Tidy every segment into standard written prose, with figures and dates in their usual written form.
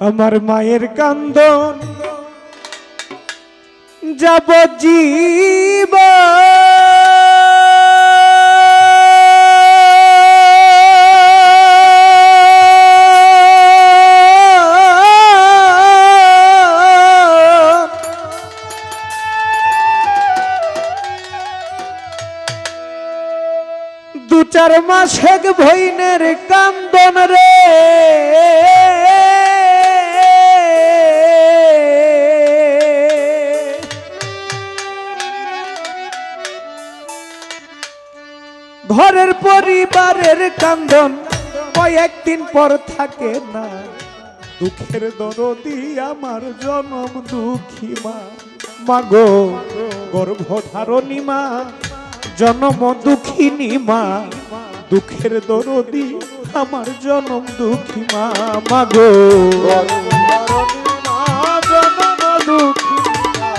আমার মায়ের কান্দন যাব জীব দু চার মাস এক ভইনের কান্দন রে ঘরের পরিবারের কান্দন কয়েকদিন পর থাকে না দুঃখের দরদি আমার জনম দুঃখী মা মাগো গর্ভধারণী মা জনম দুঃখিনী মা দুঃখের দরদি আমার জনম দুঃখী মা মাগো গর্ভধারণী মা জনম দুঃখী মা,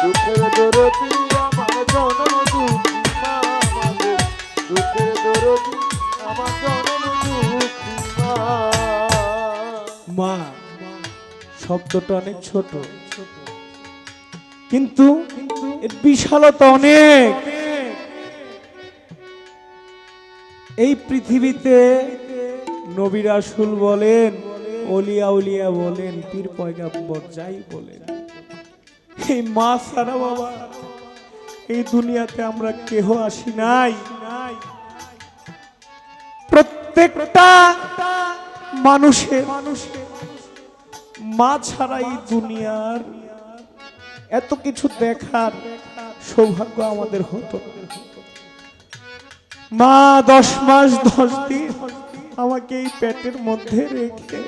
দুঃখের দরদি আমার জনম দুঃখী মা, মাগো, দুঃখের দরদি আমার জনম দুঃখী মা। মা শব্দটা অনেক ছোট কিন্তু এর বিশালতা অনেক। এই পৃথিবীতে নবী রাসূল বলেন, ওলিয়া উলিয়া বলেন, পীর পয়গাম্বর যাই বলেন, এই মা ছাড়া বাবা এই দুনিয়াতে আমরা কেহ আসি নাই। প্রত্যেকটা মানুষের মা ছাড়া এই দুনিয়ার এত কিছু দেখার সৌভাগ্য আমাদের হতো না। মা 10 মাস 10 দিন আমাকে এই পেটের মধ্যে রেখে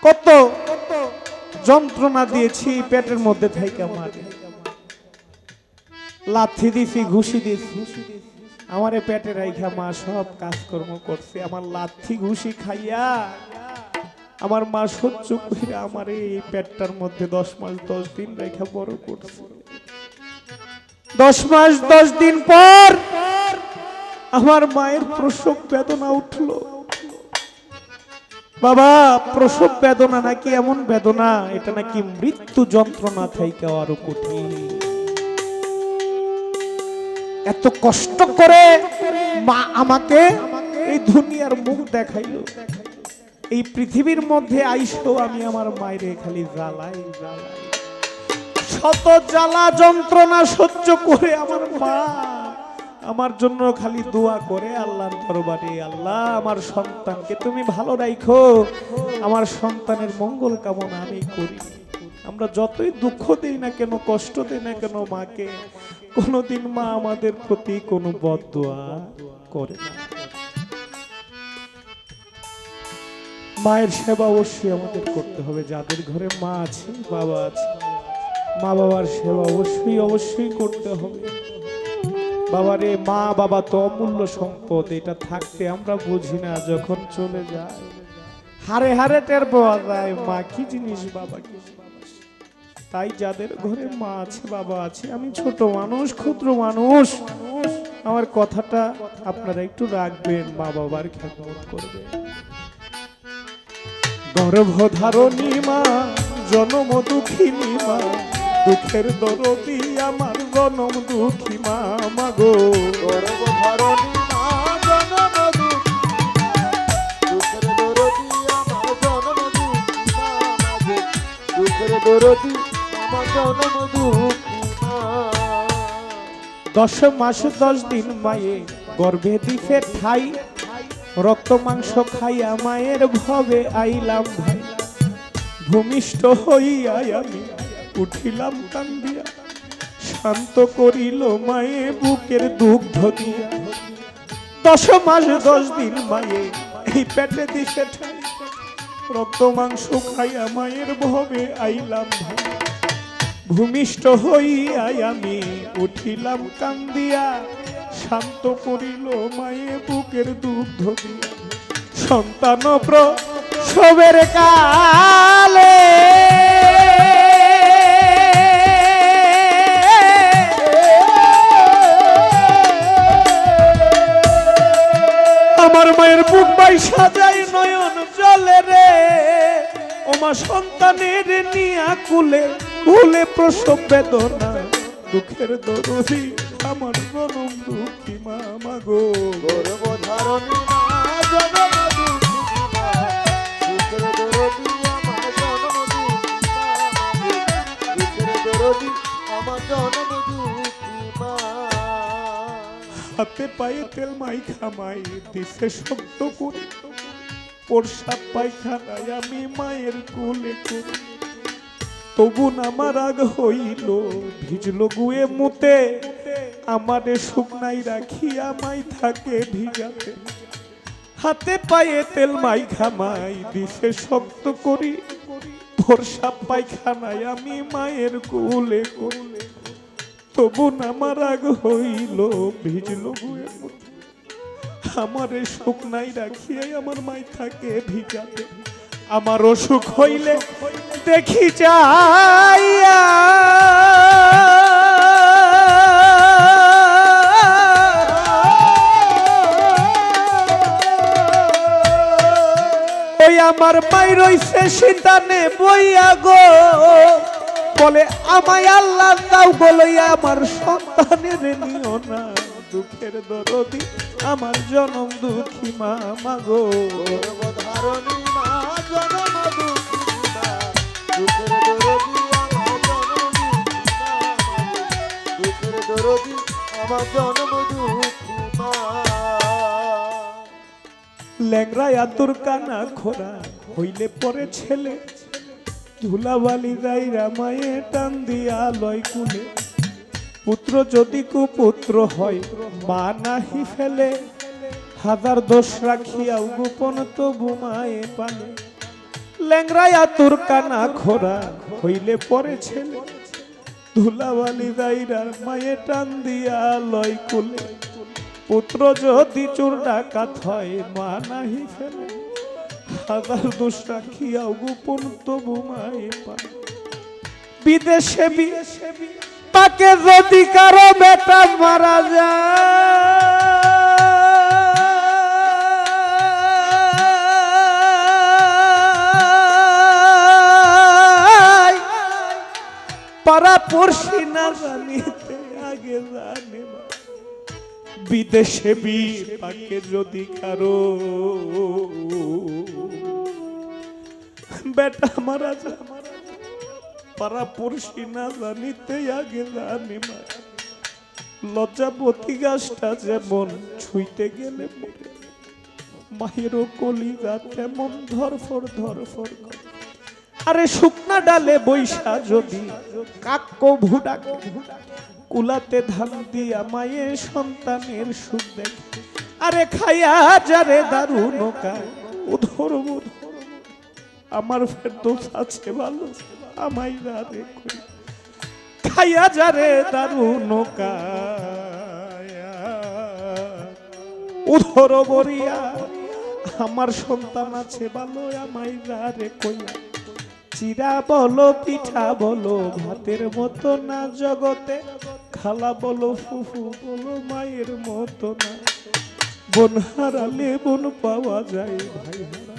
কত যন্ত্রণা দিয়েছি পেটের মধ্যে থেকে। আমার লাথি দিছি, ঘুষি দিছি, আমারে পেটে রাইখা মা সব কাজকর্ম করছে। আমার লাথি ঘুষি খাইয়া আমার মা সহ্য করে আমার এই পেটটার মধ্যে 10 মাস 10 দিন রেখা বড় করছে। 10 মাস 10 দিন পর আমার মায়ের প্রসব বেদনা উঠলো। বাবা প্রসব বেদনা নাকি এমন বেদনা, এটা নাকি মৃত্যু যন্ত্রণা থেকে আরো কঠিন। এত কষ্ট করে মা আমাকে এই দুনিয়ার মুখ দেখাইলো। এই পৃথিবীর মধ্যে আইসো আমি আমার মায়ের খালি জ্বালাই জ্বালাই, শত জ্বালা যন্ত্রণা সহ্য করে আমার মা আমার জন্য খালি দোয়া করে আল্লাহর দরবারে, আল্লাহ আমার সন্তানকে তুমি ভালো রাখো, আমার সন্তানের মঙ্গল কামনা আমি করি। আমরা যতই দুঃখ দেই না কেন, কষ্ট দেই না কেন মাকে, কোনোদিন মা আমাদের প্রতি কোনো বদদোয়া করে না। মায়ের সেবা অবশ্যই আমাদের করতে হবে। যাদের ঘরে মা আছে, বাবা আছে, মা বাবার সেবা অবশ্যই অবশ্যই করতে হবে। বাবারে, মা বাবা তো অমূল্য সম্পদ, এটা থাকতে আমরা বুঝি না, যখন চলে যায় হারে হারে টের পাওয়া যায় মা কি জিনিস, বাবা কি জিনিস। তাই যাদের ঘরে মা আছে, বাবা আছে, আমি ছোট মানুষ, ক্ষুদ্র মানুষ, আমার কথাটা আপনারা একটু রাখবেন, মা বাবার খেদমত করবেন। গর্ভধারণী মা জনম দুঃখিনী মা দুঃখের দরদি আমার জনম দুঃখী মা মাগো গর্ভধারণী মা জনম দুঃখী মা, দুঃখের দরদি আমার জনম দুঃখী মা, মাগো, দুঃখের দরদি আমার জনম দুঃখী মা। 10 মাস 10 দিন মায়ে গর্ভে দিছে ঠাই, রক্ত মাংস খাইয়া মায়ের ভবে আইলাম ভাই, ভূমিষ্ঠ হইয়া আমি উঠিলাম কান্দিয়া, শান্ত করিল মায়ে বুকের দুগ্ধ দিয়া। 10 মাস 10 দিন মায়ে এই পেটে দিছে ঠাই, রক্ত মাংস খাইয়া মায়ের ভবে আইলাম ভাই, ভূমিষ্ঠ হইয়া আমি উঠিলাম কান্দিয়া, শান্ত করিল মায়ে বুকের দুগ্ধ দিয়া। সন্তান প্রসবের কালে আমার মায়ের বুক বাই সাজাই নয়ন জলে রে, ও মা সন্তানের নিয়া কুলে ভুলে প্রসব বেদনা, দুঃখের দরদি আমার জনম দুঃখী মা মাগো। গর্ভধারণী মা জনম দুঃখী মা, দুঃখের দরদি আমার জনম দুঃখী মা, দুঃখের দরদি আমার জনম দুঃখী মা। হাতে পায়ে তেল মাই খামাই দিছে শক্ত করে, প্রসাব পায়খানায় আমি মায়ের কোলে করি, তবু আমার রাগ হইল ভিজল গুয়ে মুতে, আমারে শুকনাই রাখিয়া মাই থাকে ভিজাতে। হাতে পায়ে তেল মাই খামাই দিছে শক্ত করি, প্রসাব পায়খানায় আমি মায়ের কোলে কোলে, তবু আমার রাগ হইল ভিজল গুয়ে মুতে, আমারে শুকনাই রাখিয়াই আমার মাই থাকে ভিজাতে। আমার অসুখ হইলে দেখি যাইয়া ওই আমার মাই রইছে সীতানে বইয়া গো, বলে আমায় আল্লাহ দাও বলইয়া আমার সন্তানের নিও না, দুঃখের দরদি আমার জনম দুঃখী মা মাগো। গর্ভধারণী মা জনম দুঃখী মা, দুঃখের দরদি আমার জনম দুঃখী মা, দুঃখের দরদি আমার জনম দুঃখী মা। ল্যাংরা আতুর কানা খোরা হইলে পরে ছেলে, ধুলাবালি যাইরা মায়ে টান দিয়া লয় কুলে, পুত্র যদি কুপুত্র হয় মা নাহি ফেলে, হাজার দোষ রাখিয়াও গোপন তবু মায়ে পালে। ল্যাংরা আতুর কানা খোরা হইলে পরে ছেলে, ধুলাবালি যাইরা মায়ে টান দিয়া লয় কুলে, পুত্র যদি চোর ডাকাত হয় মা নাহি ফেলে, হাজার দোষ রাখিয়াও গোপন তবু মায়ে পালে। বিদেশে তাকে যদি কারো বেটা মারা যায়, পাড়া পড়শি না জানিতে আগে জানে না। বিদেশে তাকে যদি কারো বেটা মারা যায়, পাড়া পড়শি না জানিতে আগে জানি মা। লজ্জাবতী গাছটা যেমন ছুঁইতে গেলে মরে, মায়েরও কলিজা তেমন ধরফর ধরফর করে। আরে শুকনা ডালে বৈশা যদি কাক্য ভুডাকে, কুলাতে ধান দিয়া মায়ের সন্তানের সুখ দেখে। আরে খাইয়া যারে দারুণ উধর আমার ফেরদৌস আছে ভালো, আমায় রে করি খাইয়া যারে দারুণ উধর বরিয়া, আমার সন্তান আছে ভালো, আমায় রে কইয়া। চিরা বলো পিঠা বলো ভাতের মতো না জগতে, খালা বলো ফুফু বলো মায়ের মতো না। বোন হারালে বোন পাওয়া যায় ভাই হারা,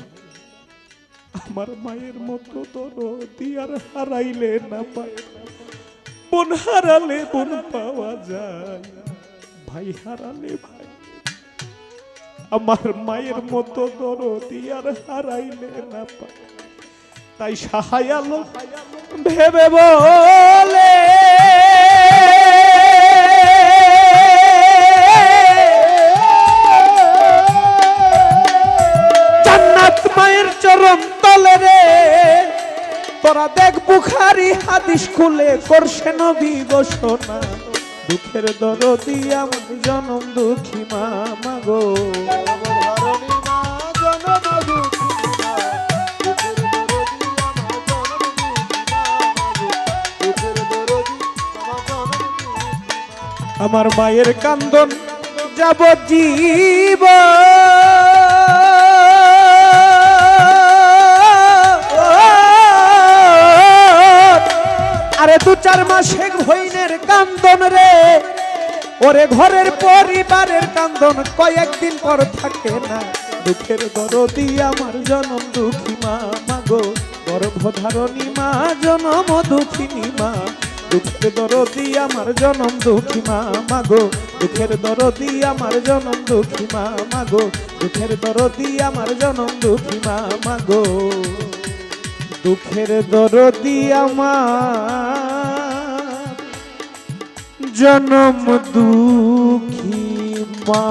আমার মায়ের মতো দরদি আর হারাইলে না পায়। বোন হারালে বোন পাওয়া যায়, ভাই হারালে ভাই। আমার মায়ের মতো দরদি আর হারাইলে না পায়। তাই সাহায় আলো ভেবে বলে জান্নাত মায়ের চরণ তলে রে, তোরা দেখ বুখারী হাদিস খুলে করছে নবী ঘোষণা, দুঃখের দরদি আমার জনম দুঃখী মা মাগো। গর্ভধারণী মা জনম দুঃখী মা, দুঃখের দরদি আমার জনম দুঃখী মা, দুঃখের দরদি আমার জনম দুঃখী মা। আমার মায়ের কান্দন যাব জীব, আরে দু চার মাসে হইনের কান্দন রে, ওরে ঘরের পরিবারের কান্দন কয়েকদিন পর থাকে না, দুঃখের দরদি আমার জনম দুঃখী মা মাগো, গর্ভধারণী মা জনম দুঃখিনী মা, দুঃখের দরদি আমার জনম দুঃখী মা মাগো, দুঃখের দরদি আমার জনম দুঃখী মা মাগো, দুঃখের দরদি আমার জনম দুঃখী মা মাগো, দুঃখের দরদি আমার জনম দুঃখী মা।